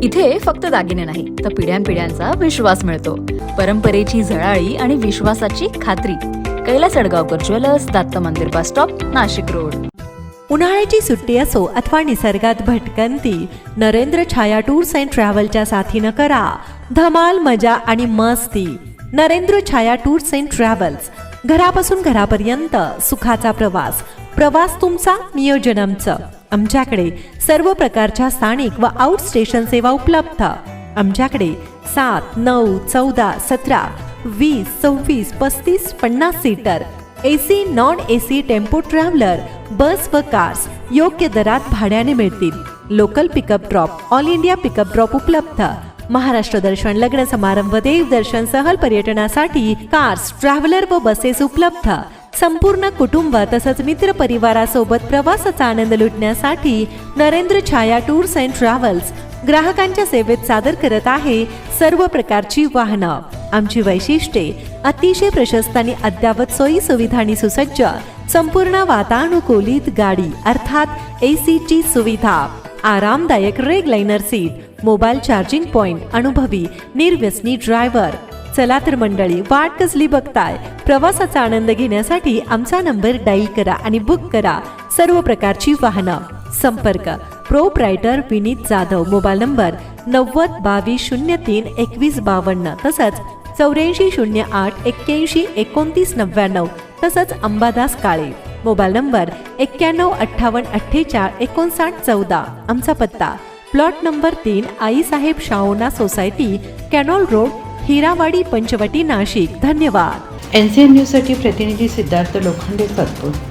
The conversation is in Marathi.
इथे फक्त दागिने नाही तर पिढ्यानपिढ्यांचा विश्वास मिळतो. परंपरेची झळाळी आणि विश्वासाची खात्री. कैलास अडगावकर ज्वेलर्स, दत्त मंदिर बस स्टॉप, नाशिक रोड. उन्हाळ्याची सुट्टी असो अथवा निसर्गात भटकंती, नरेंद्र छाया टूर्स अँड ट्रॅव्हलच्या साथीनं करा धमाल, मजा आणि मस्ती. नरेंद्र छाया टूर्स अँड ट्रॅव्हल्स. घरापासून घरापर्यंत सुखाचा प्रवास. प्रवास तुमचा, नियोजन आमचं. आमच्याकडे सर्व प्रकारच्या स्थानिक व आउट स्टेशन सेवा उपलब्ध. आमच्याकडे 7, 9, 14, 17, 20, 26, 35, 50 seater AC, non AC tempo traveller, bus व कार्स योग्य दरात भाड्याने मिळतील. Local pickup drop, all India pickup drop उपलब्ध. महाराष्ट्र दर्शन, लग्न समारंभ, देवदर्शन, सहल पर्यटनासाठी कार्स, ट्रॅव्हलर व बसेस उपलब्ध. संपूर्ण कुटुंब तसंच मित्र परिवारासोबत प्रवासाचा आनंद लुटण्यासाठी नरेंद्र छाया टूर्स अँड ट्रॅव्हल्स ग्राहकांच्या सेवेत सादर करत आहे सर्व प्रकारची वाहनं. आमची वैशिष्ट्ये: अतिशय प्रशस्त आणि अद्ययावत सोयी सुविधांनी सुसज्ज संपूर्ण वातानुकूलित गाडी अर्थात एसीची सुविधा, आरामदायक रेगलाइनर सीट, मोबाईल चार्जिंग पॉइंट, अनुभवी निर्व्यसनी ड्रायव्हर. चला तर मंडळी, वाट कसली बघताय? प्रवासाचा आनंद घेण्यासाठी आमचा नंबर डायल करा आणि बुक करा सर्व प्रकारची वाहनं. संपर्क: proprietor Vineet Jadhav. Mobile number 90 22 03 21 52 तसंच 84 08 81 29 99 तसंच अंबादास काळे. Mobile number 91 58 48 59 14. आमचा पत्ता: प्लॉट नंबर 3, आईसाहेब शाहोना society, canal road, Hirawadi, Panchavati, Nashik. धन्यवाद. NCN न्यूजसाठी प्रतिनिधी सिद्धार्थ लोखंडे, फतपूर.